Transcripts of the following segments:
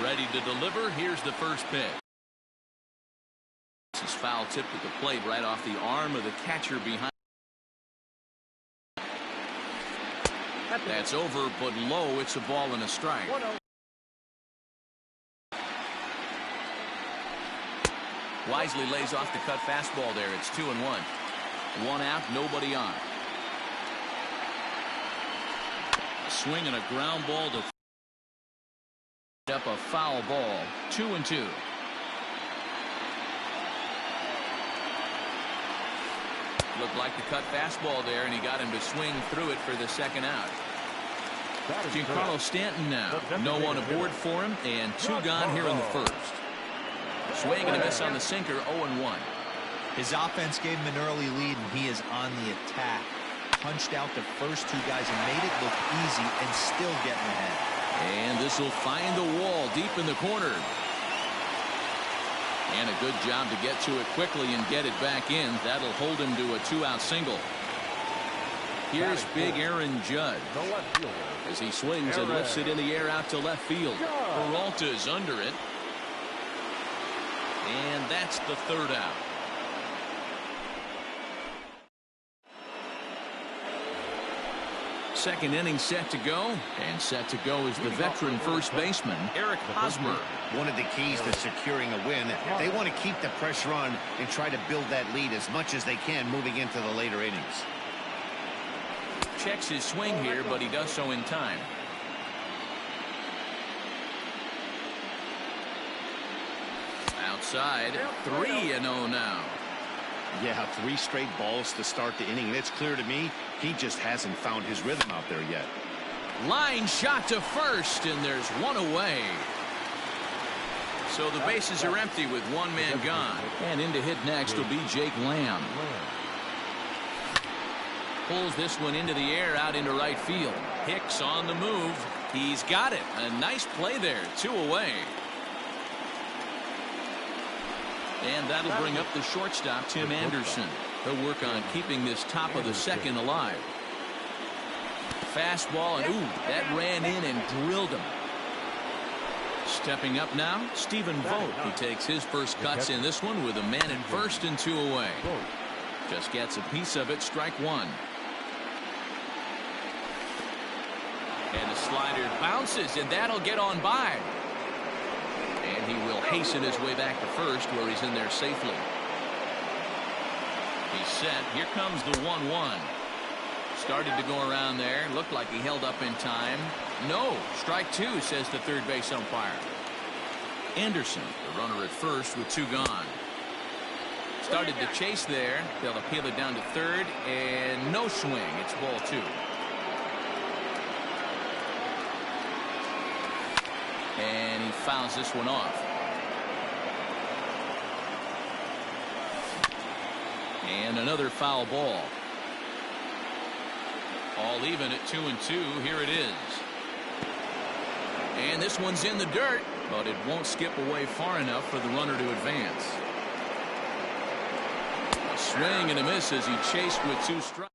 Ready to deliver. Here's the first pitch. This is foul tipped at the plate right off the arm of the catcher behind. That's over, but low. It's a ball and a strike. Wisely lays off the cut fastball there. It's 2-1. One out, nobody on. A swing and a ground ball to up a foul ball. 2-2. Looked like the cut fastball there, and he got him to swing through it for the second out. Giancarlo Stanton now. No one aboard for him, and two gone here in the first. Swing and a miss on the sinker, 0-1. His offense gave him an early lead, and he is on the attack. Punched out the first two guys and made it look easy and still getting ahead. And this will find the wall deep in the corner. And a good job to get to it quickly and get it back in. That'll hold him to a two-out single. Here's big Aaron Judge as he swings and lifts it in the air out to left field. Peralta's under it. And that's the third out. Second inning set to go, and set to go is the veteran first baseman, Eric Hosmer. One of the keys to securing a win, they want to keep the pressure on and try to build that lead as much as they can moving into the later innings. Checks his swing here, but he does so in time. Outside, 3-0 now. Yeah, 3 straight balls to start the inning. It's clear to me he just hasn't found his rhythm out there yet. Line shot to first, and there's one away. So the bases are empty with one man gone. And in to hit next will be Jake Lamb. Pulls this one into the air out into right field. Hicks on the move. He's got it. A nice play there. 2 away. And that'll bring up the shortstop, Tim Anderson. He'll work on keeping this top of the second alive. Fastball, and ooh, that ran in and drilled him. Stepping up now, Stephen Vogt. He takes his first cuts in this one with a man at first and 2 away. Just gets a piece of it, strike 1. And a slider bounces, and that'll get on by. And he will hasten his way back to first, where he's in there safely. He's set. Here comes the 1-1. Started to go around there. Looked like he held up in time. No. Strike 2, says the third base umpire. Anderson, the runner at first with 2 gone. Started to chase there. They'll appeal it down to third, and no swing. It's ball 2. And he fouls this one off. And another foul ball. All even at 2-2. Here it is. And this one's in the dirt, but it won't skip away far enough for the runner to advance. A swing and a miss as he chased with 2 strikes.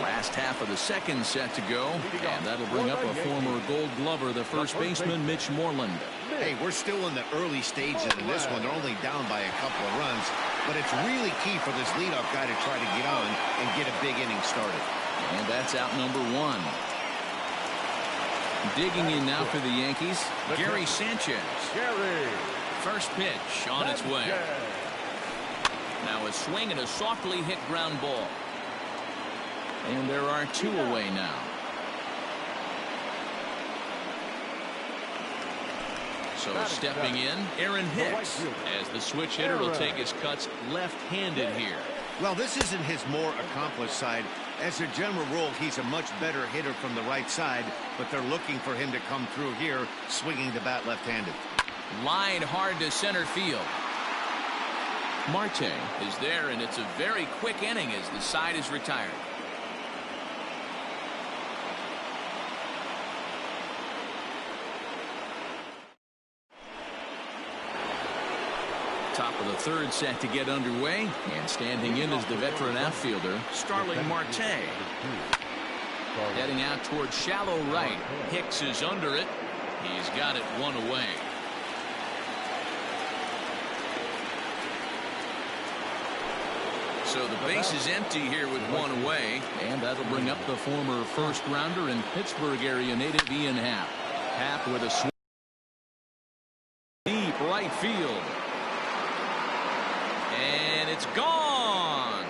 Last half of the second set to go, and that'll bring up a former Gold Glover, the first baseman, Mitch Moreland. Hey, we're still in the early stages in this one. They're only down by a couple of runs, but it's really key for this leadoff guy to try to get on and get a big inning started. And that's out number 1. Digging in now for the Yankees, Gary Sanchez. First pitch on its way. Now a swing and a softly hit ground ball. And there are 2 away now. So stepping in, Aaron Hicks, as the switch hitter will take his cuts left-handed here. Well, this isn't his more accomplished side. As a general rule, he's a much better hitter from the right side, but they're looking for him to come through here, swinging the bat left-handed. Line hard to center field. Marte is there, and it's a very quick inning as the side is retired. Top of the third set to get underway, and standing in is the veteran outfielder, Starling Marte. Heading out towards shallow right. Hicks is under it. He's got it one away. So the base is empty here with one away. And that'll bring up the former first rounder and Pittsburgh area native Ian Happ. Happ with a swing. Deep right field. And it's gone.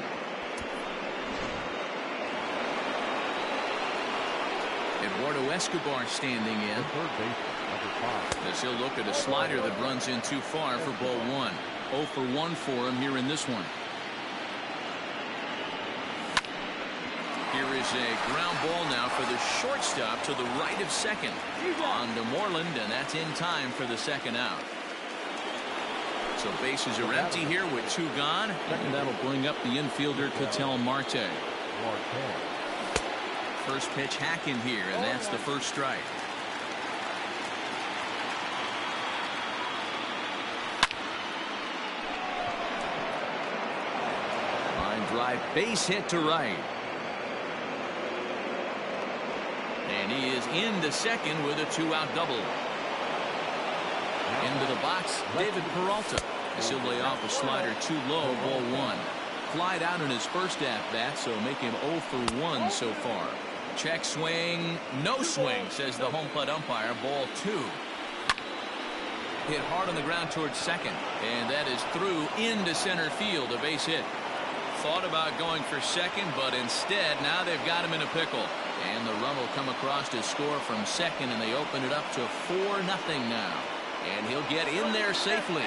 Eduardo Escobar standing in. As he'll look at a slider that runs in too far for ball one. 0 for 1 for him here in this one. Here is a ground ball now for the shortstop to the right of second. On to Moreland, and that's in time for the second out. So bases are empty here with 2 gone. And that'll bring up the infielder Ketel Marte. First pitch hack in here, and that's the first strike. Line drive, base hit to right. And he is into second with a 2-out double. Into the box, David Peralta. He'll lay off a slider too low, ball 1. Flied out in his first at-bat, so make him 0 for 1 so far. Check swing, no swing, says the home plate umpire, ball 2. Hit hard on the ground towards second, and that is through into center field, a base hit. Thought about going for second, but instead, now they've got him in a pickle. And the run will come across to score from second, and they open it up to 4-0 now. And he'll get in there safely.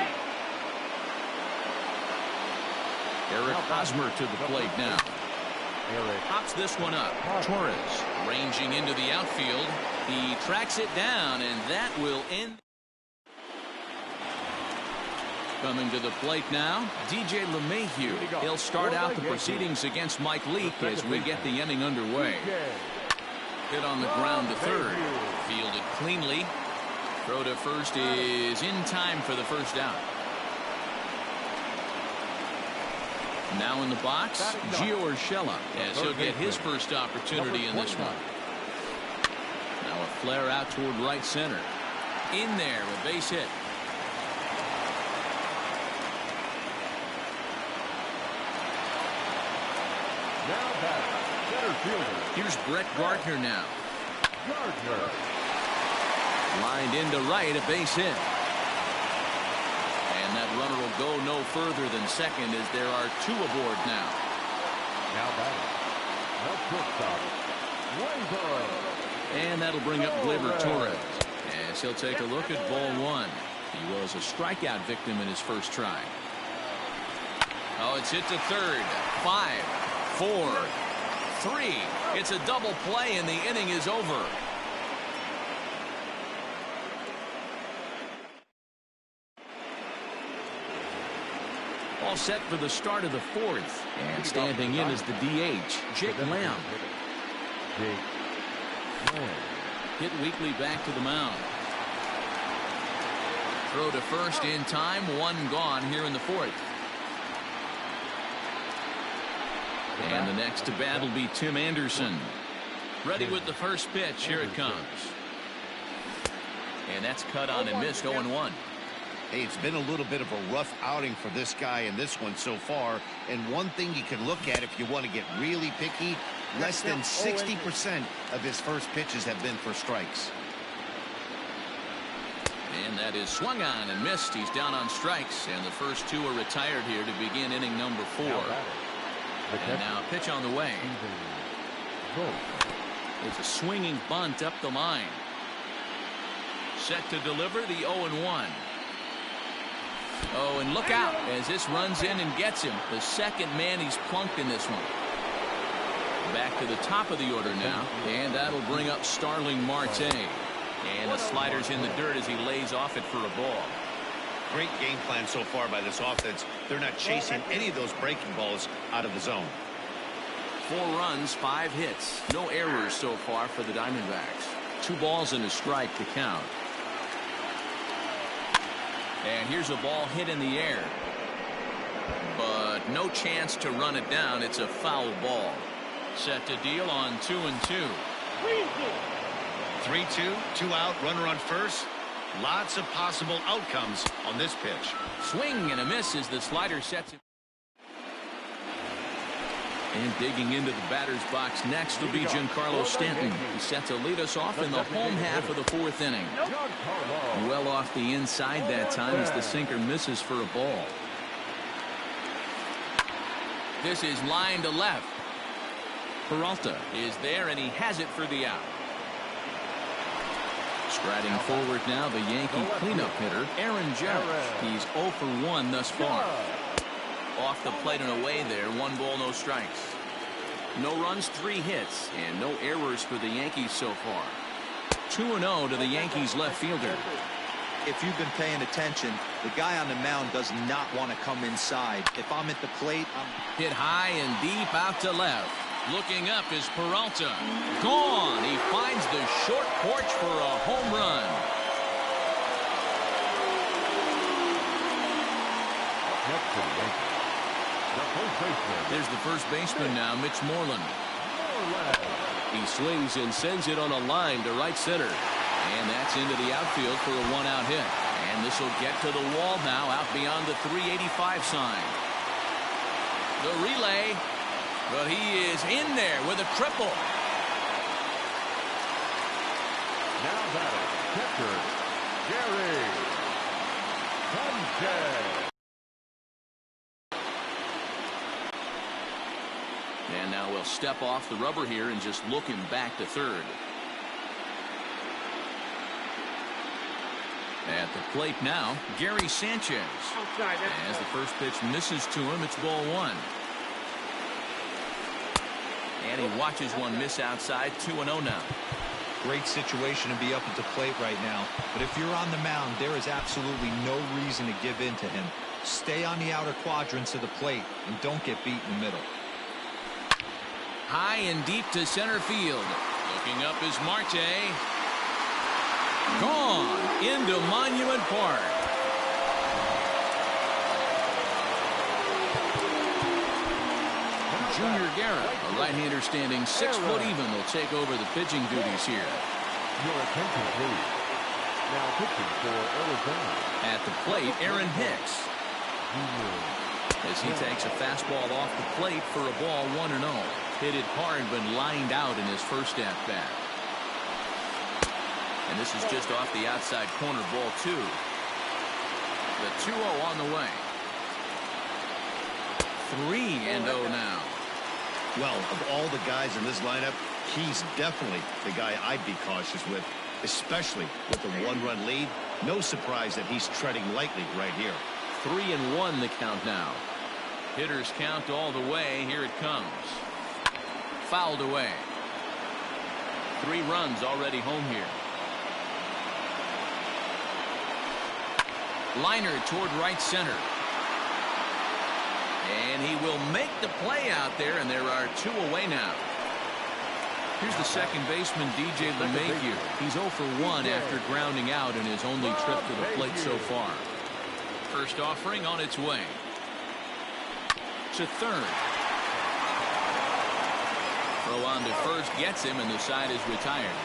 Eric Hosmer to the plate now. Pops this one up. Torres ranging into the outfield. He tracks it down, and that will end. Coming to the plate now, DJ LeMahieu. He'll start out the proceedings against Mike Leake as we get the inning underway. Hit on the ground to third. Fielded cleanly. Throw to first is in time for the first out. Now in the box, Gio Urshela, as he'll get his first opportunity in this one. Now a flare out toward right center. In there, a base hit. Now back, center fielder. Here's Brett Gardner now. Gardner. Lined into right, a base hit. And that runner will go no further than second as there are 2 aboard now. Now batting. The shortstop, Gleyber. And that'll bring up Gleyber Torres. As he'll take a look at ball 1. He was a strikeout victim in his first try. Oh, it's hit to third. 5, 4, 3. It's a double play, and the inning is over. All set for the start of the 4th. And standing in is the DH, Jake Lamb. Hit weakly back to the mound. Throw to first in time. 1 gone here in the 4th. And the next to bat will be Tim Anderson. Ready with the first pitch. Here it comes. And that's cut on and missed. 0-1. Hey, it's been a little bit of a rough outing for this guy in this one so far. And one thing you can look at if you want to get really picky, less than 60% of his first pitches have been for strikes. And that is swung on and missed. He's down on strikes. And the first 2 are retired here to begin inning number 4. And now pitch on the way. It's a swinging bunt up the line. Set to deliver the 0-1. Oh, and look out as this runs in and gets him. The second man he's plunked in this one. Back to the top of the order now. And that'll bring up Starling Marte. And the slider's in the dirt as he lays off it for a ball. Great game plan so far by this offense. They're not chasing any of those breaking balls out of the zone. 4 runs, 5 hits. No errors so far for the Diamondbacks. 2 balls and a strike to count. And here's a ball hit in the air. But no chance to run it down. It's a foul ball. Set to deal on 2-2. 3-2, 2 out, runner on first. Lots of possible outcomes on this pitch. Swing and a miss as the slider sets him. And digging into the batter's box next will be Giancarlo Stanton. He's set to lead us off in the home half of the 4th inning. Well off the inside that time as the sinker misses for a ball. This is line to left. Peralta is there, and he has it for the out. Striding forward now, the Yankee cleanup hitter, Aaron Judge. He's 0 for 1 thus far. Off the plate and away there, 1 ball, no strikes. No runs, 3 hits, and no errors for the Yankees so far. 2-0 to the Yankees left fielder. If you've been paying attention, the guy on the mound does not want to come inside. If I'm at the plate, I'm hit high and deep out to left. Looking up is Peralta. Gone. He finds the short porch for a home run. There's the first baseman now, Mitch Moreland. He swings and sends it on a line to right center. And that's into the outfield for a 1-out hit. And this will get to the wall now out beyond the 385 sign. The relay, but he is in there with a triple. Now batter, catcher, Gary Sanchez. And now we'll step off the rubber here and just look him back to third. At the plate now, Gary Sanchez. As the first pitch misses to him, it's ball 1. And he watches one miss outside. 2-0 now. great situation to be up at the plate right now. But if you're on the mound, there is absolutely no reason to give in to him. Stay on the outer quadrants of the plate and don't get beat in the middle. High and deep to center field. Looking up is Marte. Gone into Monument Park. Junior Guerra, a right-hander standing 6 foot even, will take over the pitching duties here. Your attention, please. Now pitching for Arizona. At the plate, Aaron Hicks. As he takes a fastball off the plate for a ball 1-0. Hit it hard but lined out in his first at-bat. And this is just off the outside corner, ball 2. The 2-0 on the way. 3-0 now. Well, of all the guys in this lineup, he's definitely the guy I'd be cautious with, especially with the 1-run lead. No surprise that he's treading lightly right here. 3-1 the count now. Hitters count all the way. Here it comes. Fouled away. 3 runs already home here. Liner toward right center. And he will make the play out there, and there are 2 away now. Here's the second baseman, DJ LeMahieu. He's 0 for 1 after grounding out in his only trip to the plate so far. First offering on its way. To third. Throw on to first gets him, and the side is retired.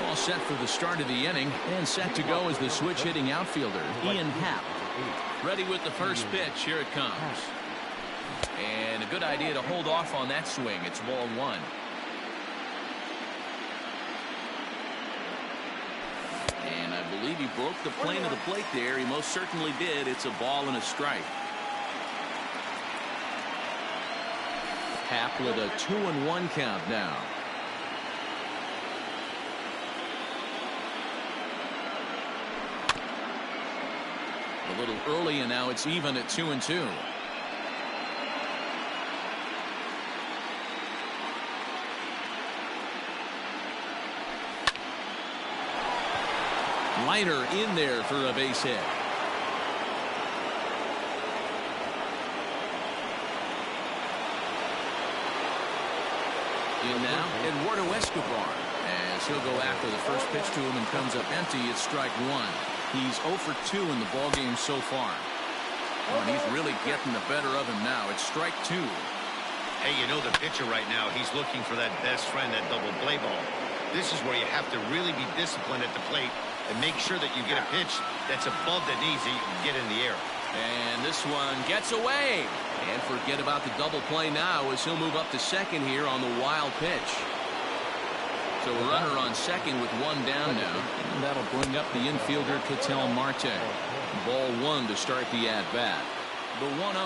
All set for the start of the inning, and set to go is the switch-hitting outfielder, Ian Happ. Ready with the first pitch. Here it comes. And a good idea to hold off on that swing. It's ball 1. And I believe he broke the plane of the plate there. He most certainly did. It's a ball and a strike. Happ with a 2-1 count now. A little early, and now it's even at 2-2. Liner in there for a base hit. And now Eduardo Escobar. As he'll go after the first pitch to him and comes up empty, it's strike one. He's 0 for 2 in the ballgame so far. Oh, and he's really getting the better of him now. It's strike two. Hey, you know the pitcher right now, he's looking for that best friend, that double play ball. This is where you have to really be disciplined at the plate and make sure that you get a pitch that's above the knees that you can get in the air. And this one gets away. And forget about the double play now as he'll move up to second here on the wild pitch. So a runner on second with one down now. And that'll bring up the infielder, Ketel Marte. Ball one to start the at-bat. The 1-0.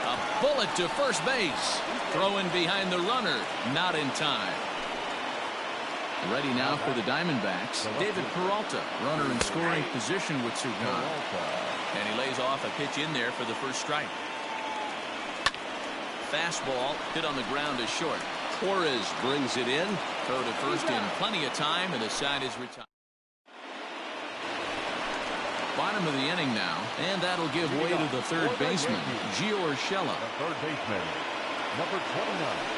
A bullet to first base. Throwing behind the runner. Not in time. Ready now for the Diamondbacks. David Peralta, runner in scoring position with Sugan. And he lays off a pitch in there for the first strike. Fastball hit on the ground to short. Torres brings it in. Throw to first in plenty of time, and the side is retired. Bottom of the inning now, and that'll give way to the third baseman, Gio Urshela. Third baseman, number 29.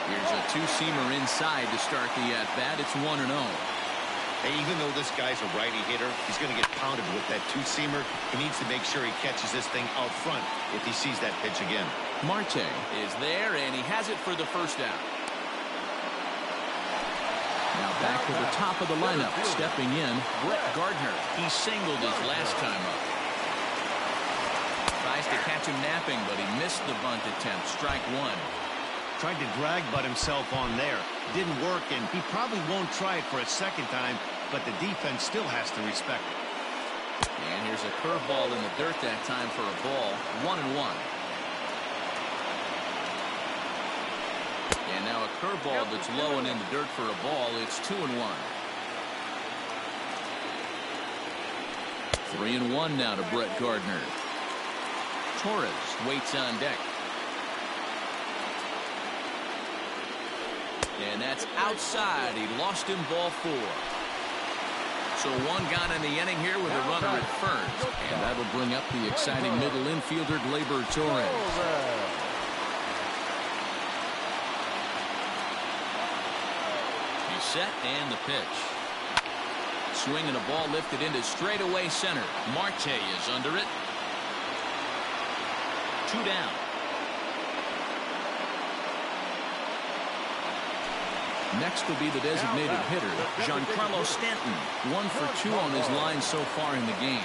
Here's a two-seamer inside to start the at-bat. It's 1-0. Hey, even though this guy's a righty hitter, he's going to get pounded with that two-seamer. He needs to make sure he catches this thing out front if he sees that pitch again. Marte is there, and he has it for the first out. Now back to the top of the lineup. Stepping in, Brett Gardner. He singled his last time up. Tries to catch him napping, but he missed the bunt attempt. Strike one. Tried to drag butt himself on there. Didn't work, and he probably won't try it for a second time, but the defense still has to respect it. And here's a curveball in the dirt that time for a ball. 1-1. And now a curveball that's low and in the dirt for a ball. It's 2-1. 3-1 now to Brett Gardner. Torres waits on deck. And that's outside. He lost him, ball four. So one gone in the inning here with a runner at first. And that'll bring up the exciting middle infielder, Gleyber Torres. Set and the pitch. Swing and a ball lifted into straightaway center. Marte is under it. 2 down. Next will be the designated hitter, Giancarlo Stanton. 1 for 2 on his line so far in the game.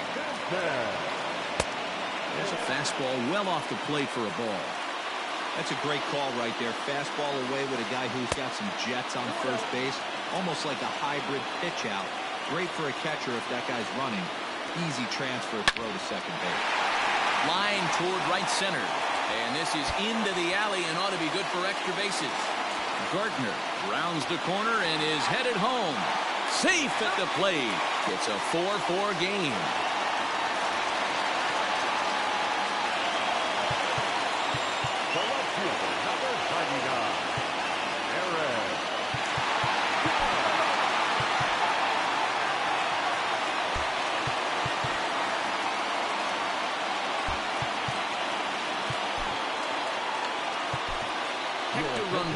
There's a fastball well off the plate for a ball. That's a great call right there. Fastball away with a guy who's got some jets on first base. Almost like a hybrid pitch out. Great for a catcher if that guy's running. Easy transfer throw to second base. Line toward right center. And this is into the alley and ought to be good for extra bases. Gardner rounds the corner and is headed home. Safe at the plate. It's a 4-4 game.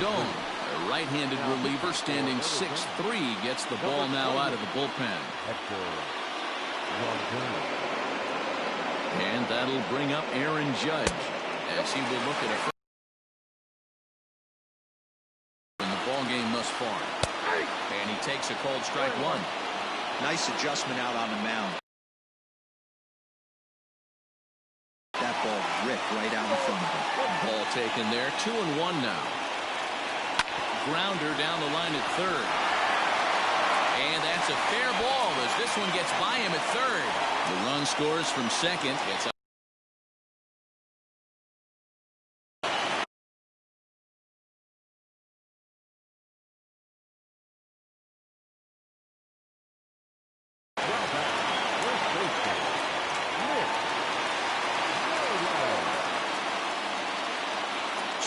A right-handed reliever standing 6'3", gets the ball now out of the bullpen. And that'll bring up Aaron Judge as he will look at a first in the ball game thus far. And he takes a called strike one. Nice adjustment out on the mound. That ball ripped right out in front of him. Ball taken there. 2-1 now. Grounder down the line at third. And that's a fair ball as this one gets by him at third. The run scores from second. It's a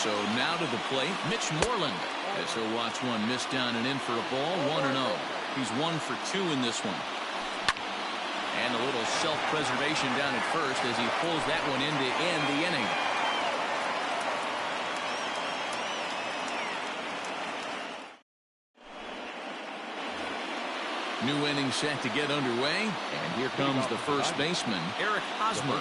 So now to the plate, Mitch Moreland. As he'll watch one miss down and in for a ball, 1-0. He's 1 for 2 in this one. And a little self-preservation down at first as he pulls that one in to end the inning. New inning set to get underway, and here comes the first baseman, Eric Hosmer.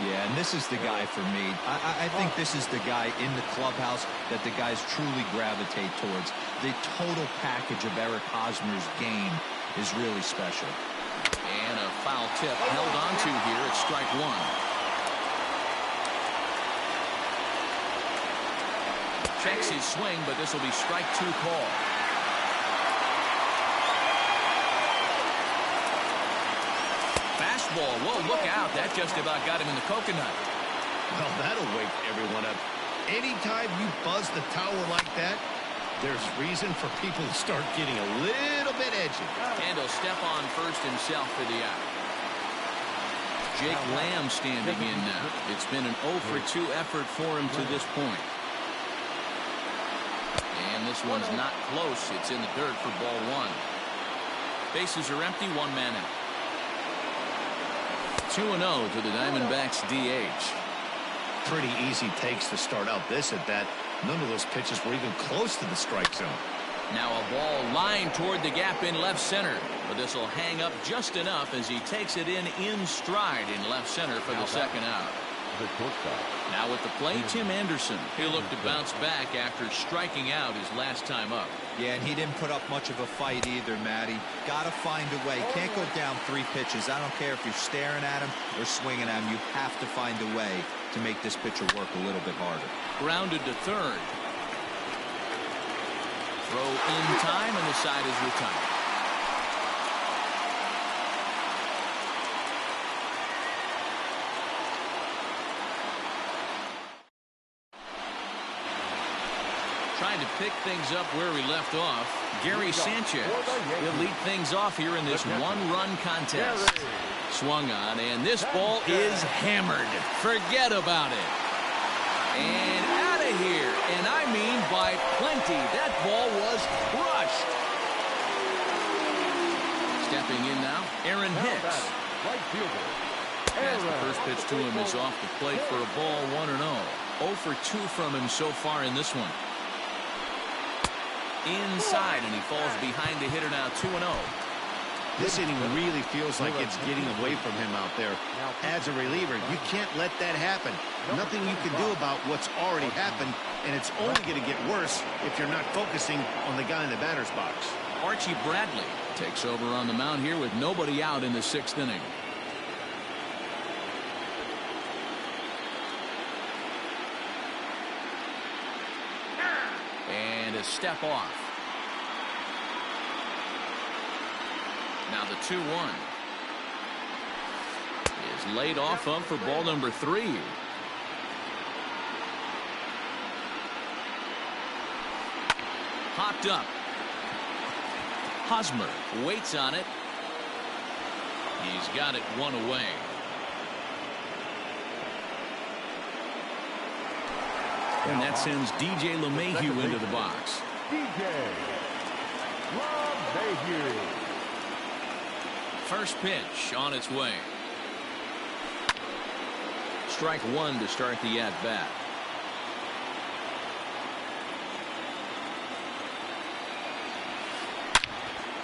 Yeah, and this is the guy for me. I think this is the guy in the clubhouse that the guys truly gravitate towards. The total package of Eric Hosmer's game is really special. And a foul tip held onto here at strike one. Checks his swing, but this will be strike two call. Fastball. Whoa, look out. That just about got him in the coconut. Well, that'll wake everyone up. Anytime you buzz the tower like that, there's reason for people to start getting a little bit edgy. And he'll step on first himself for the out. Jake Lamb standing in now. It's been an 0 for 2 effort for him to this point. And this one's not close. It's in the dirt for ball one. Bases are empty, one man out. 2-0 to the Diamondbacks DH. Pretty easy takes to start out this at bat. None of those pitches were even close to the strike zone. Now a ball lined toward the gap in left center. But this will hang up just enough as he takes it in stride in left center for the second out. Now with the play, Tim Anderson. He'll look to bounce back after striking out his last time up. Yeah, and he didn't put up much of a fight either, Matty. Got to find a way. Can't go down 3 pitches. I don't care if you're staring at him or swinging at him. You have to find a way to make this pitcher work a little bit harder. Grounded to third. Throw in time, and the side is retired. Trying to pick things up where we left off, Gary Sanchez. He'll lead things off here in this one-run contest. Swung on, and this ball is hammered. Forget about it. And out of here, and I mean by plenty. That ball was crushed. Stepping in now, Aaron Hicks. As the first pitch to him is off the plate for a ball, 1-0. 0 for 2 from him so far in this one. Inside, and he falls behind the hitter now, 2-0. This inning really feels like it's getting away from him out there. As a reliever, you can't let that happen. Nothing you can do about what's already happened, and it's only going to get worse if you're not focusing on the guy in the batter's box. Archie Bradley takes over on the mound here with nobody out in the 6th inning. And a step off. Now the 2-1 is laid off of for ball number 3. Popped up. Hosmer waits on it. He's got it 1 away. And that sends DJ LeMahieu into the box. DJ LeMahieu. First pitch on its way. Strike 1 to start the at-bat.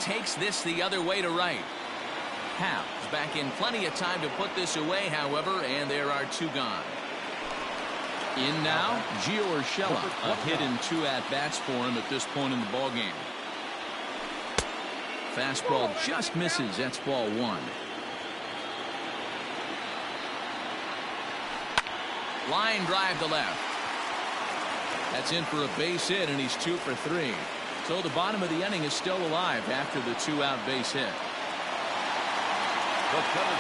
Takes this the other way to right. Howe's back in plenty of time to put this away, however, and there are 2 gone. In now, Gio Urshela. A hit in 2 at-bats for him at this point in the ballgame. Fastball just misses. That's ball 1. Line drive to left. That's in for a base hit, and he's 2 for 3. So the bottom of the inning is still alive after the 2-out base hit.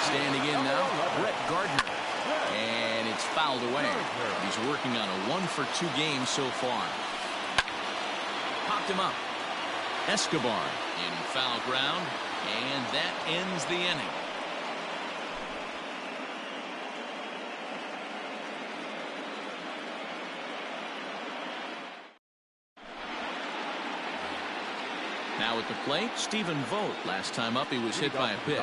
Standing in now, Brett Gardner. And it's fouled away. He's working on a 1 for 2 game so far. Popped him up. Escobar in foul ground, and that ends the inning. Now at the plate, Stephen Vogt. Last time up, he was hit by a pitch.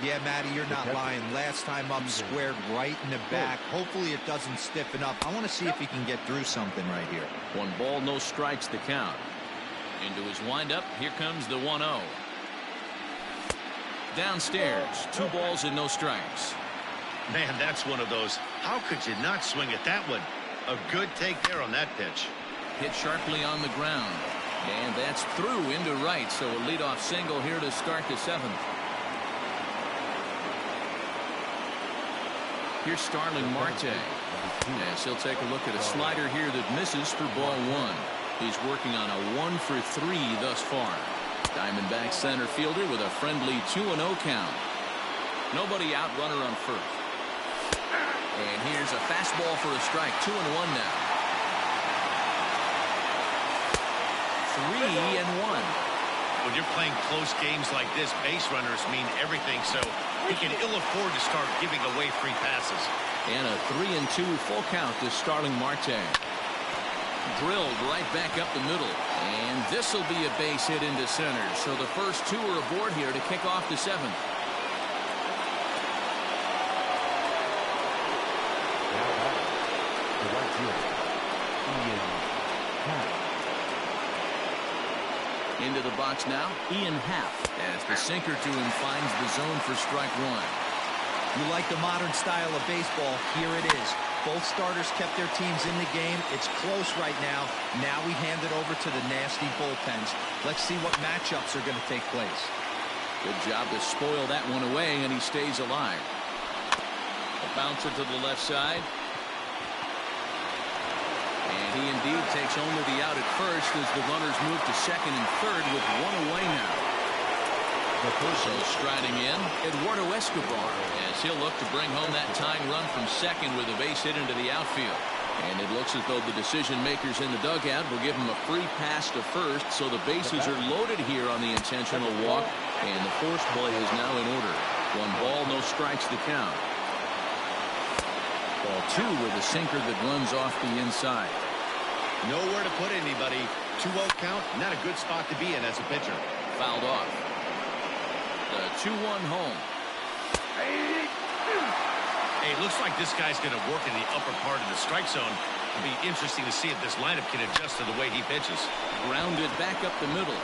Yeah, Matty, you're not lying. Last time up, squared right in the back. Hopefully it doesn't stiffen up. I want to see if he can get through something right here. 1 ball, no strikes, the count. Into his windup, here comes the 1-0. downstairs. 2 balls and no strikes. Man, that's one of those. How could you not swing at that one? A good take there on that pitch. Hit sharply on the ground. And that's through into right. So a leadoff single here to start the 7th. Here's Starling Marte. As he'll take a look at a slider here that misses for ball 1. He's working on a 1 for 3 thus far. Diamondback center fielder with a friendly 2-0 count. Nobody out, runner on first. And here's a fastball for a strike. 2-1 now. 3-1. When you're playing close games like this, base runners mean everything, so he can ill afford to start giving away free passes. And a 3-2 full count to Starling Marte. Drilled right back up the middle. And this will be a base hit into center. So the first 2 are aboard here to kick off the 7th. Now batting, the right fielder, Ian Happ. Into the box now, Ian Happ. As the sinker to him finds the zone for strike 1. You like the modern style of baseball? Here it is. Both starters kept their teams in the game. It's close right now. Now we hand it over to the nasty bullpens. Let's see what matchups are going to take place. Good job to spoil that one away, and he stays alive. A bouncer to the left side. And he indeed takes only the out at first as the runners move to second and third with 1 away now. So striding in, Eduardo Escobar, as he'll look to bring home that tying run from second with a base hit into the outfield. And it looks as though the decision makers in the dugout will give him a free pass to first, so the bases are loaded here on the intentional walk, and the force play is now in order. 1 ball, no strikes to count. Ball 2 with a sinker that runs off the inside. Nowhere to put anybody. 2-0 count, not a good spot to be in as a pitcher. Fouled off. The 2-1 home. Hey, looks like this guy's going to work in the upper part of the strike zone. It'll be interesting to see if this lineup can adjust to the way he pitches. Grounded back up the middle.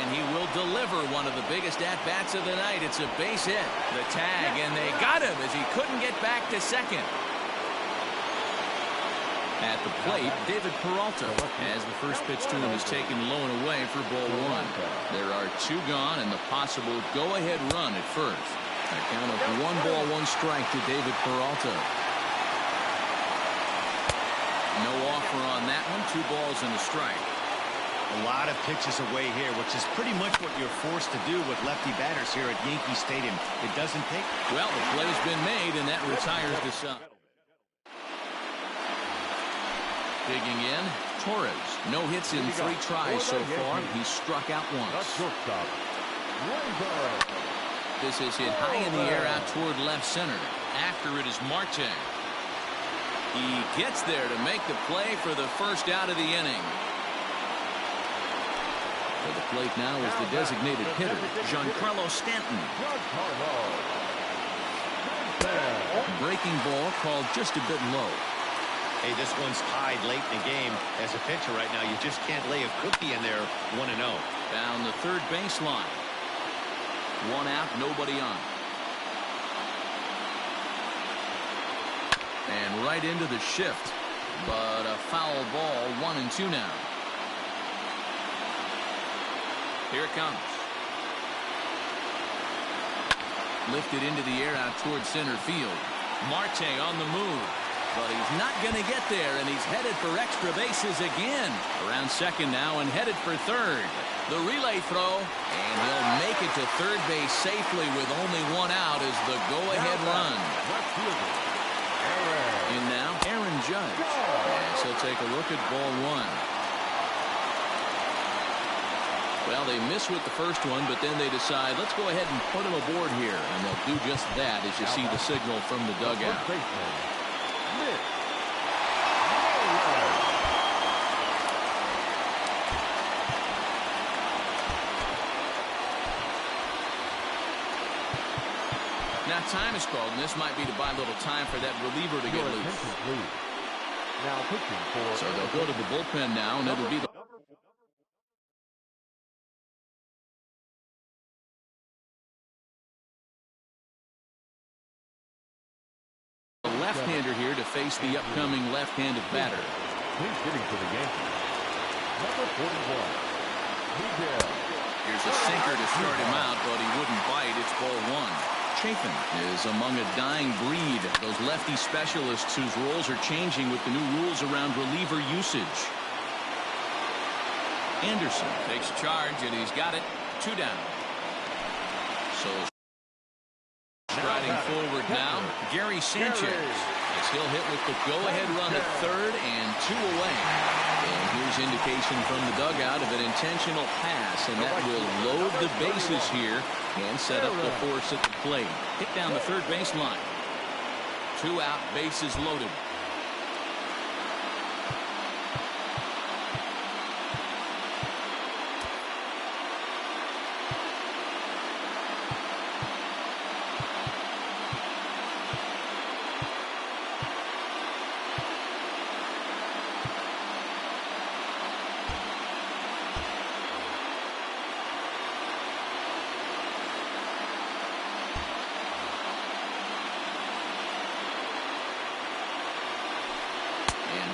And he will deliver one of the biggest at-bats of the night. It's a base hit. The tag, and they got him as he couldn't get back to second. At the plate, David Peralta, as the first pitch to him is taken low and away for ball 1. There are 2 gone and the possible go-ahead run at first. A count of 1 ball, 1 strike to David Peralta. No offer on that one. 2 balls and a strike. A lot of pitches away here, which is pretty much what you're forced to do with lefty batters here at Yankee Stadium. It doesn't take. Well, the play's been made, and that retires the side. Digging in, Torres. No hits in 3 tries so far. He's struck out once. This is hit high in the air out toward left center. After it is Marte. He gets there to make the play for the first out of the inning. For the plate now is the designated hitter, Giancarlo Stanton. Breaking ball called just a bit low. Hey, this one's tied late in the game. As a pitcher right now, you just can't lay a cookie in there 1-0. Down the third baseline. 1 out, nobody on. And right into the shift. But a foul ball, 1-2 now. Here it comes. Lifted into the air out towards center field. Marte on the move. But he's not going to get there, and he's headed for extra bases again. Around second now and headed for third. The relay throw, and he'll make it to third base safely with only 1 out as the go-ahead run. In now, Aaron Judge. As he'll take a look at ball 1. Well, they miss with the first one, but then they decide, let's go ahead and put him aboard here. And they'll do just that as you see the signal from the dugout. Now time is called, and this might be to buy a little time for that reliever to get loose. Now pitching for. So they'll go to the bullpen now, and it'll be the left-hander here to face the upcoming left-handed batter. He's hitting for the Yankees. Number 41, Miguel. Here's a sinker to start him out, but he wouldn't bite. It's ball one. Chafin is among a dying breed. Those lefty specialists whose roles are changing with the new rules around reliever usage. Anderson takes charge, and he's got it. 2 down. So striding forward now, Gary Sanchez, as he'll hit with the go-ahead run at third and 2 away. And here's indication from the dugout of an intentional pass, and that will load the bases here and set up the force at the plate. Hit down the third baseline. 2 out, bases loaded.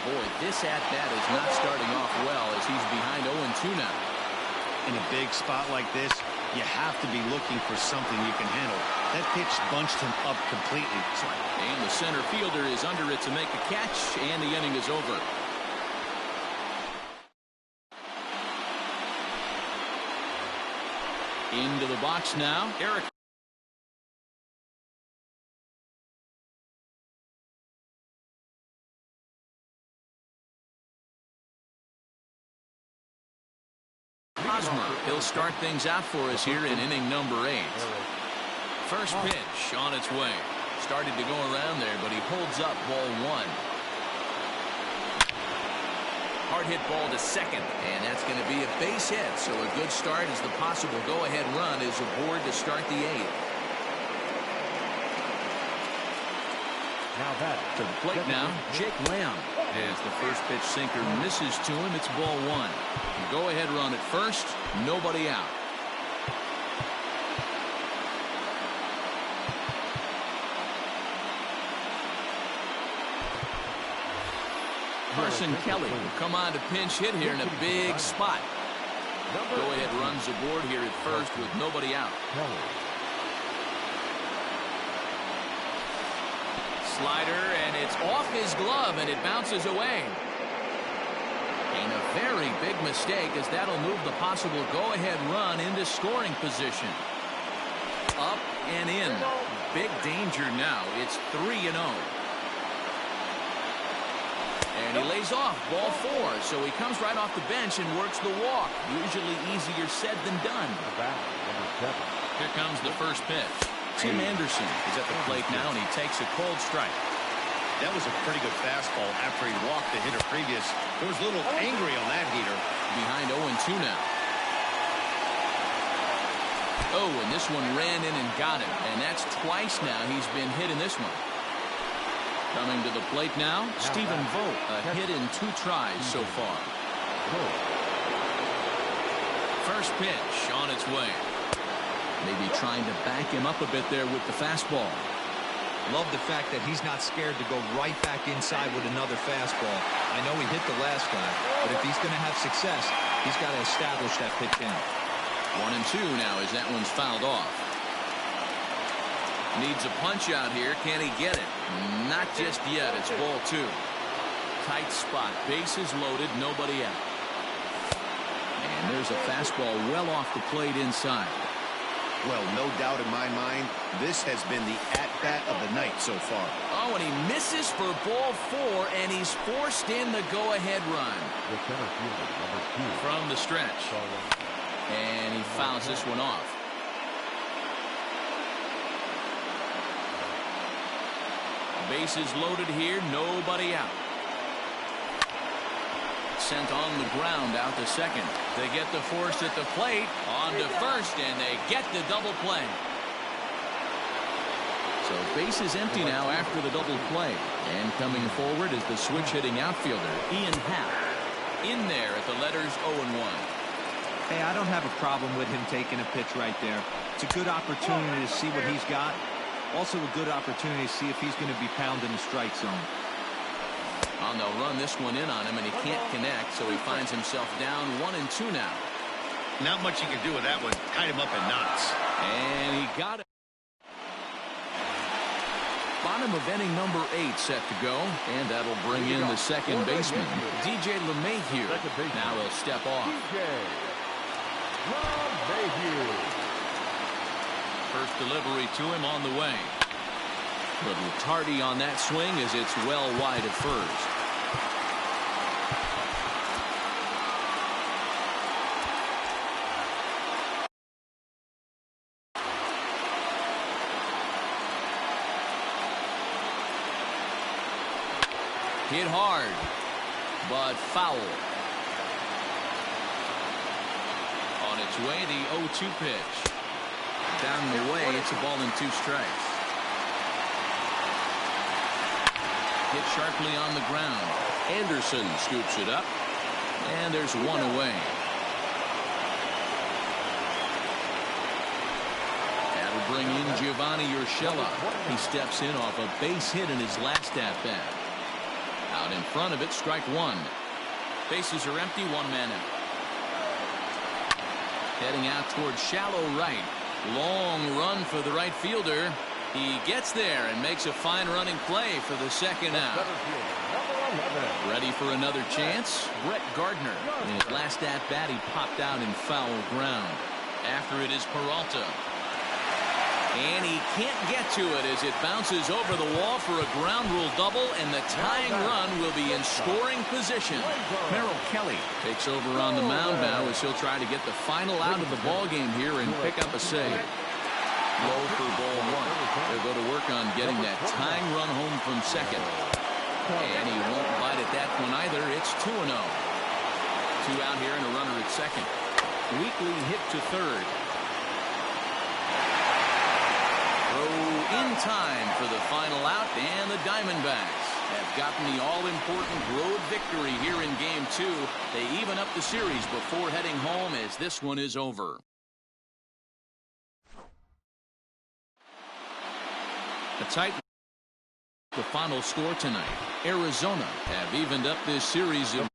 Boy, this at-bat is not starting off well as he's behind 0-2 now. In a big spot like this, you have to be looking for something you can handle. That pitch bunched him up completely. And the center fielder is under it to make the catch, and the inning is over. Into the box now, Eric. He'll start things out for us here in inning number 8. First pitch on its way. Started to go around there, but he holds up ball 1. Hard hit ball to second, and that's going to be a base hit. So a good start as the possible go-ahead run is aboard to start the 8th. Now that To the plate now, Jake Lamb. As the first pitch sinker misses to him, it's ball 1. The go-ahead run at first, nobody out. Carson Kelly will come on to pinch hit here in a big spot. Go-ahead runs aboard here at first with nobody out. Slider, and it's off his glove, and it bounces away. And a very big mistake, as that'll move the possible go-ahead run into scoring position. Up and in. Big danger now. It's 3-0. And he lays off ball 4, so he comes right off the bench and works the walk. Usually easier said than done. Here comes the first pitch. Tim Anderson is at the plate now, and he takes a cold strike. That was a pretty good fastball after he walked the hitter previous. There was a little angry on that heater. Behind 0-2 now. Oh, and this one ran in and got him. And that's twice now he's been hit in this one. Coming to the plate now, Stephen Vogt, a hit in 2 tries so far. First pitch on its way. Maybe trying to back him up a bit there with the fastball. Love the fact that he's not scared to go right back inside with another fastball. I know he hit the last guy, but if he's going to have success, he's got to establish that pitch in. 1-2 now as that one's fouled off. Needs a punch out here. Can he get it? Not just yet. It's ball 2. Tight spot. Bases loaded. Nobody out. And there's a fastball well off the plate inside. Well, no doubt in my mind, this has been the at-bat of the night so far. Oh, and he misses for ball 4, and he's forced in the go-ahead run. From the stretch. And he fouls this one off. Bases loaded here, nobody out. Sent on the ground out to second. They get the force at the plate, on to first, and they get the double play. So bases empty now after the double play. And coming forward is the switch-hitting outfielder, Ian Happ. In there at the letters 0-1. Hey, I don't have a problem with him taking a pitch right there. It's a good opportunity to see what he's got. Also a good opportunity to see if he's going to be pounding the strike zone. Oh, they'll run this one in on him, and he can't connect, so he finds himself down 1-2 now. Not much you can do with that one. Tied him up in knots. And he got it. Bottom of inning number 8 set to go, and that'll bring in the second baseman, DJ LeMahieu. Now he'll step off. First delivery to him on the way. Little tardy on that swing as it's well wide of first. Hit hard, but foul. On its way, the 0-2 pitch. Down the way, it's a ball and 2 strikes. Hit sharply on the ground. Anderson scoops it up, and there's one away. That'll bring in Giovanni Urshela. He steps in off a base hit in his last at-bat. Out in front of it, strike 1. Bases are empty, 1 man out. Heading out towards shallow right. Long run for the right fielder. He gets there and makes a fine running play for the second out. Ready for another chance? Brett Gardner. In his last at-bat, he popped out in foul ground. After it is Peralta. And he can't get to it as it bounces over the wall for a ground rule double, and the tying run will be in scoring position. Merrill Kelly takes over on the mound now as he'll try to get the final out of the ball game here and pick up a save. Low for ball 1. They'll go to work on getting that tying run home from second. And he won't bite at that one either. It's 2-0. 2 out here and a runner at second. Weekly hit to third. In time for the final out, and the Diamondbacks have gotten the all-important road victory here in Game 2. They even up the series before heading home as this one is over. A tight the final score tonight. Arizona have evened up this series of